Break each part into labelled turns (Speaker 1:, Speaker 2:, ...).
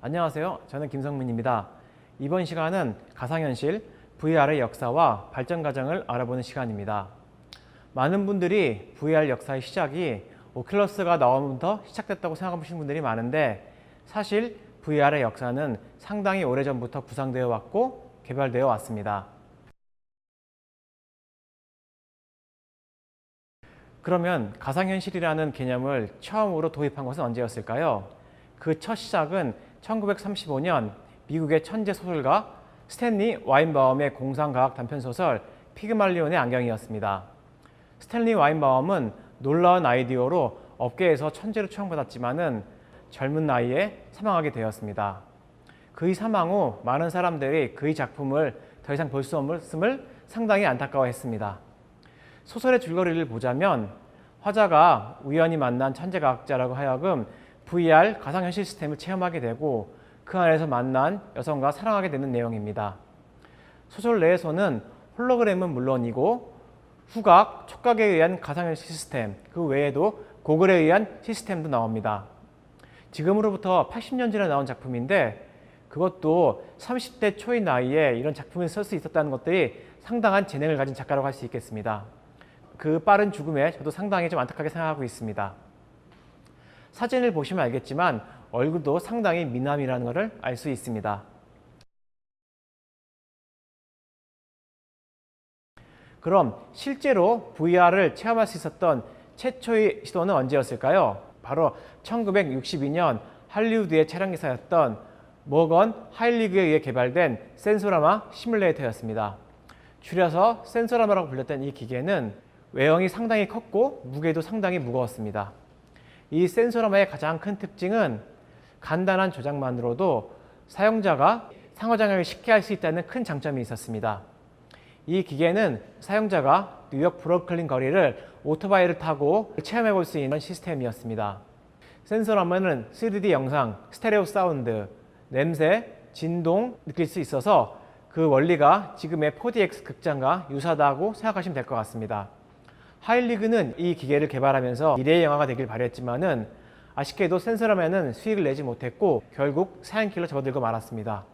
Speaker 1: 안녕하세요. 저는 김성민입니다. 이번 시간은 가상현실, VR의 역사와 발전 과정을 알아보는 시간입니다. 많은 분들이 VR 역사의 시작이 오큘러스가 나오면부터 시작됐다고 생각하시는 분들이 많은데 사실 VR의 역사는 상당히 오래전부터 구상되어 왔고 개발되어 왔습니다. 그러면 가상현실이라는 개념을 처음으로 도입한 것은 언제였을까요? 그 첫 시작은 1935년 미국의 천재 소설가 스탠리 와인바움의 공상과학 단편소설 피그말리온의 안경이었습니다. 스탠리 와인바움은 놀라운 아이디어로 업계에서 천재로 추앙받았지만은 젊은 나이에 사망하게 되었습니다. 그의 사망 후 많은 사람들이 그의 작품을 더 이상 볼 수 없음을 상당히 안타까워했습니다. 소설의 줄거리를 보자면 화자가 우연히 만난 천재과학자라고 하여금 VR 가상현실 시스템을 체험하게 되고 그 안에서 만난 여성과 사랑하게 되는 내용입니다. 소설 내에서는 홀로그램은 물론이고 후각, 촉각에 의한 가상현실 시스템, 그 외에도 고글에 의한 시스템도 나옵니다. 지금으로부터 80년 전에 나온 작품인데 그것도 30대 초의 나이에 이런 작품을 쓸 수 있었다는 것들이 상당한 재능을 가진 작가라고 할 수 있겠습니다. 그 빠른 죽음에 저도 상당히 좀 안타깝게 생각하고 있습니다. 사진을 보시면 알겠지만 얼굴도 상당히 미남이라는 것을 알 수 있습니다. 그럼 실제로 VR을 체험할 수 있었던 최초의 시도는 언제였을까요? 바로 1962년 할리우드의 촬영 기사였던 모건 하일리그에 의해 개발된 센소라마 시뮬레이터였습니다. 줄여서 센소라마라고 불렸던 이 기계는 외형이 상당히 컸고 무게도 상당히 무거웠습니다. 이 센소라마의 가장 큰 특징은 간단한 조작만으로도 사용자가 상호작용을 쉽게 할 수 있다는 큰 장점이 있었습니다. 이 기계는 사용자가 뉴욕 브루클린 거리를 오토바이를 타고 체험해 볼 수 있는 시스템이었습니다. 센서라마는 3D 영상, 스테레오 사운드, 냄새, 진동 느낄 수 있어서 그 원리가 지금의 4DX 극장과 유사하다고 생각하시면 될 것 같습니다. 하일리그는 이 기계를 개발하면서 미래의 영화가 되길 바랬지만은 아쉽게도 센서라마는 수익을 내지 못했고 결국 사양길로 접어들고 말았습니다.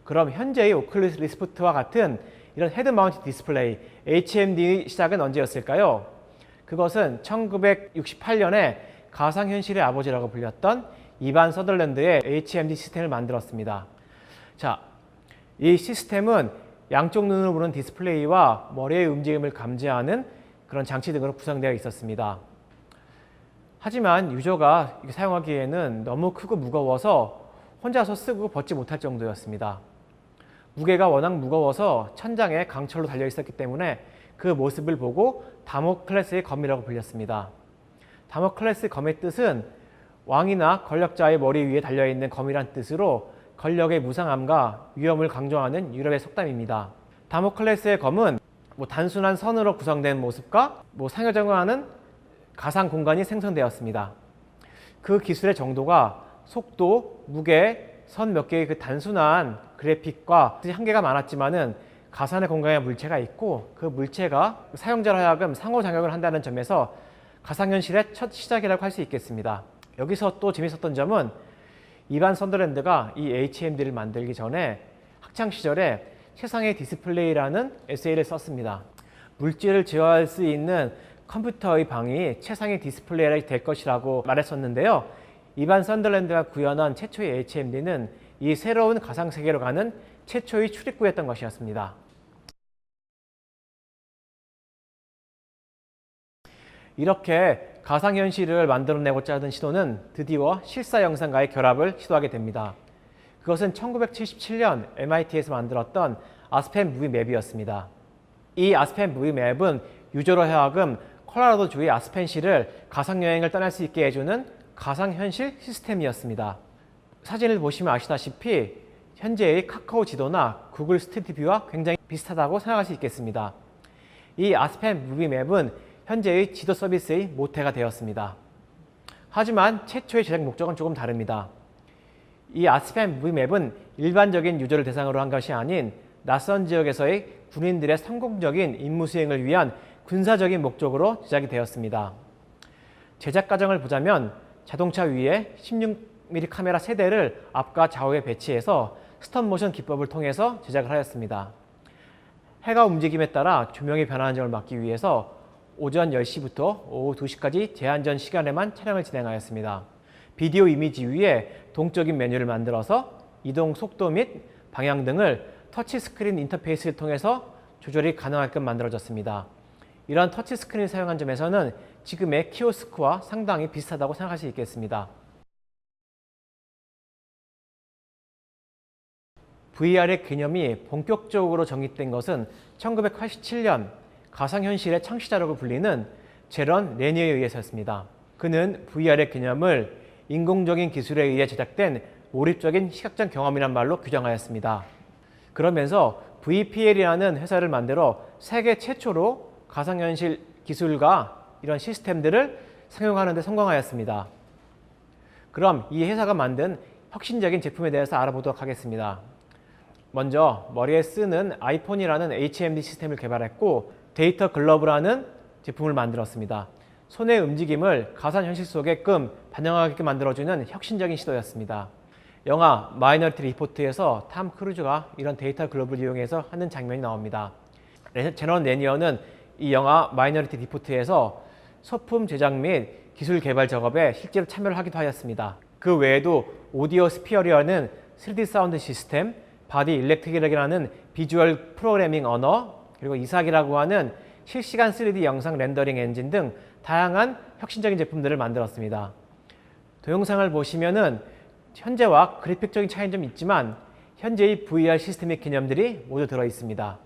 Speaker 1: 그럼 현재의 오큘러스 리프트와 같은 이런 헤드 마운트 디스플레이 HMD의 시작은 언제였을까요? 그것은 1968년에 가상현실의 아버지라고 불렸던 이반 서덜랜드의 HMD 시스템을 만들었습니다. 자, 이 시스템은 양쪽 눈으로 보는 디스플레이와 머리의 움직임을 감지하는 그런 장치 등으로 구성되어 있었습니다. 하지만 유저가 사용하기에는 너무 크고 무거워서 혼자서 쓰고 벗지 못할 정도였습니다. 무게가 워낙 무거워서 천장에 강철로 달려 있었기 때문에 그 모습을 보고 다모클레스의 검이라고 불렸습니다. 다모클레스 검의 뜻은 왕이나 권력자의 머리 위에 달려있는 검이란 뜻으로 권력의 무상함과 위험을 강조하는 유럽의 속담입니다. 다모클레스의 검은 단순한 선으로 구성된 모습과 상호작용하는 가상 공간이 생성되었습니다. 그 기술의 정도가 속도, 무게, 선 몇 개의 그 단순한 그래픽과 한계가 많았지만은 가상의 공간에 물체가 있고 그 물체가 사용자로 하여금 상호작용을 한다는 점에서 가상현실의 첫 시작이라고 할 수 있겠습니다. 여기서 또 재밌었던 점은 이반 선더랜드가 이 HMD를 만들기 전에 학창시절에 최상의 디스플레이라는 에세이를 썼습니다. 물질을 제어할 수 있는 컴퓨터의 방이 최상의 디스플레이가 될 것이라고 말했었는데요. 이반 선더랜드가 구현한 최초의 HMD는 이 새로운 가상세계로 가는 최초의 출입구였던 것이었습니다. 이렇게 가상현실을 만들어내고자 하던 시도는 드디어 실사 영상과의 결합을 시도하게 됩니다. 그것은 1977년 MIT에서 만들었던 아스펜 무비 맵이었습니다. 이 아스펜 무비 맵은 유저로 하여금 콜로라도주의 아스펜시를 가상여행을 떠날 수 있게 해주는 가상현실 시스템이었습니다. 사진을 보시면 아시다시피 현재의 카카오 지도나 구글 스트리트뷰와 굉장히 비슷하다고 생각할 수 있겠습니다. 이 아스펜 무비 맵은 현재의 지도 서비스의 모태가 되었습니다. 하지만 최초의 제작 목적은 조금 다릅니다. 이 아스펜 무비 맵은 일반적인 유저를 대상으로 한 것이 아닌 낯선 지역에서의 군인들의 성공적인 임무 수행을 위한 군사적인 목적으로 제작이 되었습니다. 제작 과정을 보자면 자동차 위에 16mm 카메라 3대를 앞과 좌우에 배치해서 스톱모션 기법을 통해서 제작을 하였습니다. 해가 움직임에 따라 조명이 변하는 점을 막기 위해서 오전 10시부터 오후 2시까지 제한전 시간에만 촬영을 진행하였습니다. 비디오 이미지 위에 동적인 메뉴를 만들어서 이동 속도 및 방향 등을 터치스크린 인터페이스를 통해서 조절이 가능하게끔 만들어졌습니다. 이러한 터치스크린을 사용한 점에서는 지금의 키오스크와 상당히 비슷하다고 생각할 수 있겠습니다. VR의 개념이 본격적으로 정립된 것은 1987년 가상현실의 창시자라고 불리는 제런 레니어에 의해서였습니다. 그는 VR의 개념을 인공적인 기술에 의해 제작된 몰입적인 시각적 경험이란 말로 규정하였습니다. 그러면서 VPL이라는 회사를 만들어 세계 최초로 가상현실 기술과 이런 시스템들을 상용하는 데 성공하였습니다. 그럼 이 회사가 만든 혁신적인 제품에 대해서 알아보도록 하겠습니다. 먼저 머리에 쓰는 아이폰이라는 HMD 시스템을 개발했고 데이터 글러브라는 제품을 만들었습니다. 손의 움직임을 가상현실 속에끔 반영하게끔 만들어주는 혁신적인 시도였습니다. 영화 마이너리티 리포트에서 탐 크루즈가 이런 데이터 글러브를 이용해서 하는 장면이 나옵니다. 제런 레니어는 이 영화 마이너리티 리포트에서 소품 제작 및 기술 개발 작업에 실제로 참여를 하기도 하였습니다. 그 외에도 오디오 스피어리라는 3D 사운드 시스템, 바디 일렉트릭이라는 비주얼 프로그래밍 언어, 그리고 이삭이라고 하는 실시간 3D 영상 렌더링 엔진 등 다양한 혁신적인 제품들을 만들었습니다. 동영상을 보시면은 현재와 그래픽적인 차이는 좀 있지만 현재의 VR 시스템의 개념들이 모두 들어 있습니다.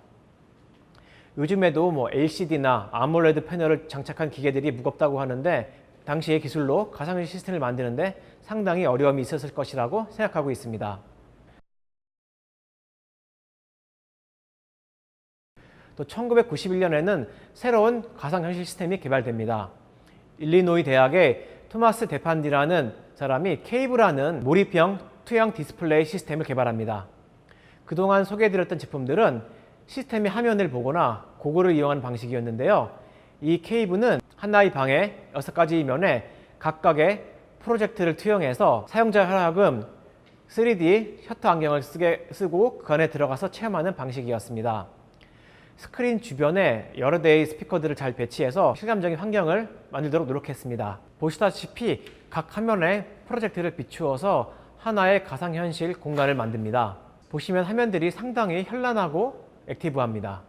Speaker 1: 요즘에도 LCD나 아몰레드 패널을 장착한 기계들이 무겁다고 하는데 당시의 기술로 가상현실 시스템을 만드는데 상당히 어려움이 있었을 것이라고 생각하고 있습니다. 또 1991년에는 새로운 가상현실 시스템이 개발됩니다. 일리노이 대학의 토마스 데판디라는 사람이 케이브라는 몰입형 투영 디스플레이 시스템을 개발합니다. 그동안 소개해드렸던 제품들은 시스템의 화면을 보거나 고글을 이용하는 방식이었는데요. 이 케이브는 하나의 방에 6가지 면에 각각의 프로젝트를 투영해서 사용자 하여금 3D 셔터 안경을 쓰고 그 안에 들어가서 체험하는 방식이었습니다. 스크린 주변에 여러 대의 스피커들을 잘 배치해서 실감적인 환경을 만들도록 노력했습니다. 보시다시피 각 화면에 프로젝트를 비추어서 하나의 가상현실 공간을 만듭니다. 보시면 화면들이 상당히 현란하고 액티브합니다.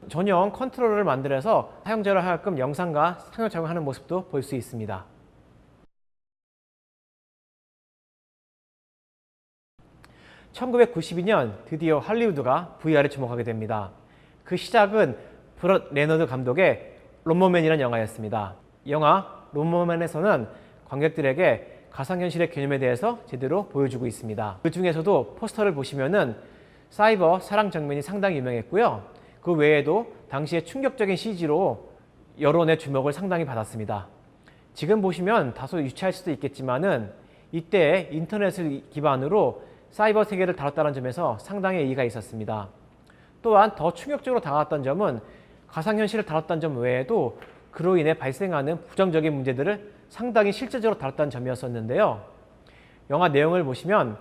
Speaker 1: 전용 컨트롤러를 만들어서 사용자로 하여금 영상과 상호작용하는 모습도 볼 수 있습니다. (1992년) 드디어 할리우드가 VR에 주목하게 됩니다. 그 시작은 브럿 레너드 감독의 롬머맨이라는 영화였습니다. 영화 롬머맨에서는 관객들에게 가상현실의 개념에 대해서 제대로 보여주고 있습니다. 그 중에서도 포스터를 보시면은 사이버 사랑 장면이 상당히 유명했고요. 그 외에도 당시에 충격적인 CG로 여론의 주목을 상당히 받았습니다. 지금 보시면 다소 유치할 수도 있겠지만은 이때 인터넷을 기반으로 사이버 세계를 다뤘다는 점에서 상당히 의의가 있었습니다. 또한 더 충격적으로 다가왔던 점은 가상현실을 다뤘던 점 외에도 그로 인해 발생하는 부정적인 문제들을 상당히 실제적으로 다뤘다는 점이었었는데요. 영화 내용을 보시면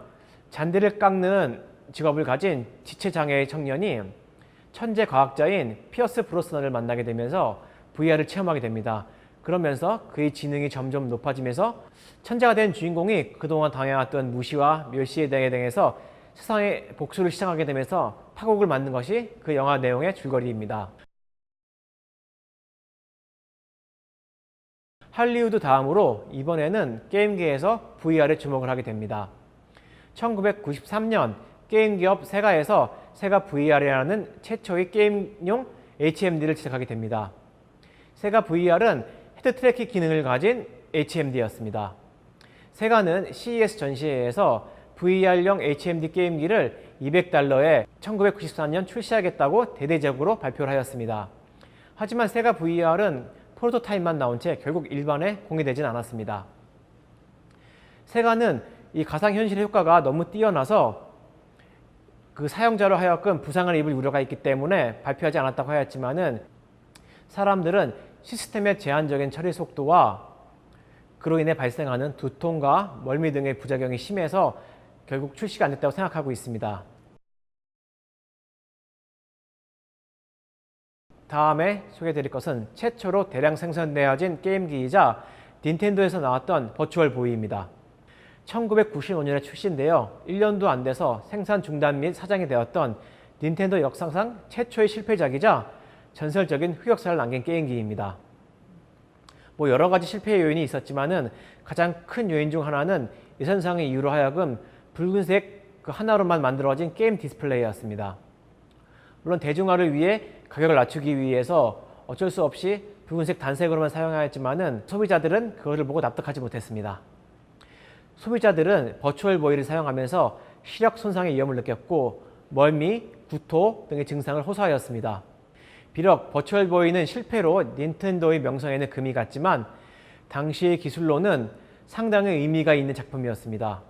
Speaker 1: 잔디를 깎는 직업을 가진 지체장애의 청년이 천재 과학자인 피어스 브로스넌을 만나게 되면서 VR을 체험하게 됩니다. 그러면서 그의 지능이 점점 높아지면서 천재가 된 주인공이 그동안 당해왔던 무시와 멸시에 대해서 세상의 복수를 시작하게 되면서 파국을 맞는 것이 그 영화 내용의 줄거리입니다. 할리우드 다음으로 이번에는 게임계에서 VR에 주목을 하게 됩니다. 1993년 게임 기업 세가에서 세가 VR이라는 최초의 게임용 HMD를 제작하게 됩니다. 세가 VR은 헤드 트래킹 기능을 가진 HMD였습니다. 세가는 CES 전시회에서 VR용 HMD 게임기를 $200에 1994년 출시하겠다고 대대적으로 발표를 하였습니다. 하지만 세가 VR은 프로토타입만 나온 채 결국 일반에 공개되진 않았습니다. 세가는 이 가상현실의 효과가 너무 뛰어나서 그 사용자로 하여금 부상을 입을 우려가 있기 때문에 발표하지 않았다고 하였지만은 사람들은 시스템의 제한적인 처리 속도와 그로 인해 발생하는 두통과 멀미 등의 부작용이 심해서 결국 출시가 안 됐다고 생각하고 있습니다. 다음에 소개해드릴 것은 최초로 대량 생산되어진 게임기이자 닌텐도에서 나왔던 버추얼 보이입니다. 1995년에 출시인데요. 1년도 안 돼서 생산 중단 및 사장이 되었던 닌텐도 역사상 최초의 실패작이자 전설적인 흑역사를 남긴 게임기입니다. 여러 가지 실패의 요인이 있었지만은 가장 큰 요인 중 하나는 예산상의 이유로 하여금 붉은색 그 하나로만 만들어진 게임 디스플레이였습니다. 물론 대중화를 위해 가격을 낮추기 위해서 어쩔 수 없이 붉은색 단색으로만 사용하였지만은 소비자들은 그것을 보고 납득하지 못했습니다. 소비자들은 버추얼 보이를 사용하면서 시력 손상의 위험을 느꼈고 멀미, 구토 등의 증상을 호소하였습니다. 비록 버추얼 보이는 실패로 닌텐도의 명성에는 금이 갔지만 당시의 기술로는 상당히 의미가 있는 작품이었습니다.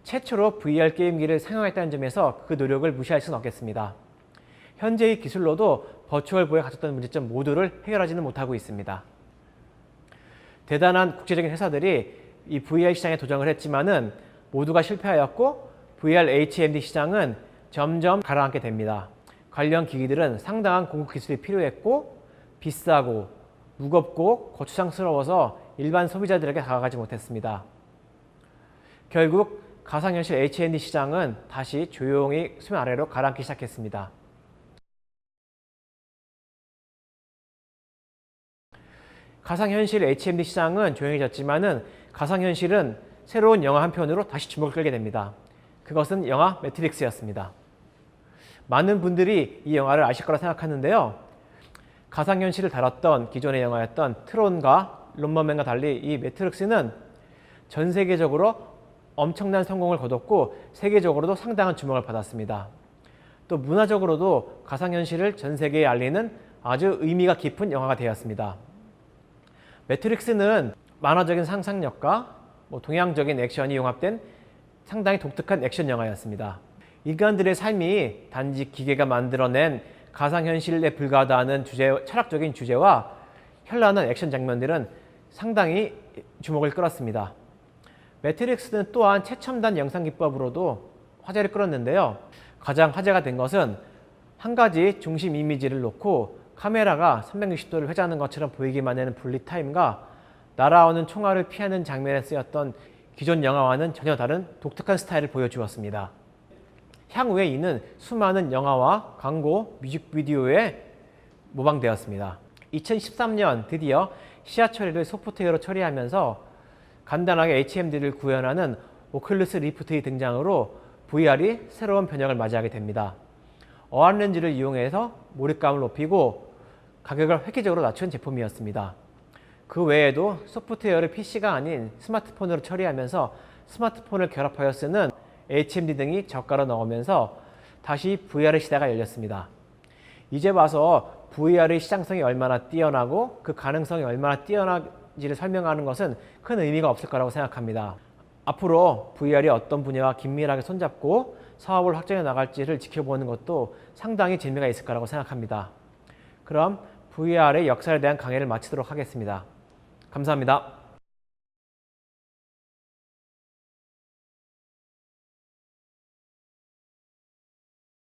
Speaker 1: 최초로 VR 게임기를 상용했다는 점에서 그 노력을 무시할 수는 없겠습니다. 현재의 기술로도 버추얼 보이가 가졌던 문제점 모두를 해결하지는 못하고 있습니다. 대단한 국제적인 회사들이 이 VR 시장에 도전을 했지만은 모두가 실패하였고 VR HMD 시장은 점점 가라앉게 됩니다. 관련 기기들은 상당한 공급 기술이 필요했고 비싸고 무겁고 거추장스러워서 일반 소비자들에게 다가가지 못했습니다. 결국 가상현실 HMD 시장은 다시 조용히 수면 아래로 가라앉기 시작했습니다. 가상현실 HMD 시장은 조용해졌지만은 가상현실은 새로운 영화 한 편으로 다시 주목을 끌게 됩니다. 그것은 영화 매트릭스였습니다. 많은 분들이 이 영화를 아실 거라 생각하는데요. 가상현실을 다뤘던 기존의 영화였던 트론과 롬머맨과 달리 이 매트릭스는 전 세계적으로 엄청난 성공을 거뒀고 세계적으로도 상당한 주목을 받았습니다. 또 문화적으로도 가상현실을 전 세계에 알리는 아주 의미가 깊은 영화가 되었습니다. 매트릭스는 만화적인 상상력과 동양적인 액션이 융합된 상당히 독특한 액션 영화였습니다. 인간들의 삶이 단지 기계가 만들어낸 가상현실에 불과하다는 철학적인 주제와 현란한 액션 장면들은 상당히 주목을 끌었습니다. 매트릭스는 또한 최첨단 영상 기법으로도 화제를 끌었는데요. 가장 화제가 된 것은 한 가지 중심 이미지를 놓고 카메라가 360도를 회전하는 것처럼 보이기만 하는 분리 타임과 날아오는 총알을 피하는 장면에 쓰였던 기존 영화와는 전혀 다른 독특한 스타일을 보여주었습니다. 향후에 이는 수많은 영화와 광고, 뮤직비디오에 모방되었습니다. 2013년 드디어 시야처리를 소프트웨어로 처리하면서 간단하게 HMD를 구현하는 오큘러스 리프트의 등장으로 VR이 새로운 변형을 맞이하게 됩니다. 어안 렌즈를 이용해서 몰입감을 높이고 가격을 획기적으로 낮춘 제품이었습니다. 그 외에도 소프트웨어를 PC가 아닌 스마트폰으로 처리하면서 스마트폰을 결합하여 쓰는 HMD 등이 저가로 나오면서 다시 VR의 시대가 열렸습니다. 이제 와서 VR의 시장성이 얼마나 뛰어나고 그 가능성이 얼마나 뛰어난지를 설명하는 것은 큰 의미가 없을 거라고 생각합니다. 앞으로 VR이 어떤 분야와 긴밀하게 손잡고 사업을 확장해 나갈지를 지켜보는 것도 상당히 재미가 있을 거라고 생각합니다. 그럼 VR의 역사에 대한 강의를 마치도록 하겠습니다. 감사합니다.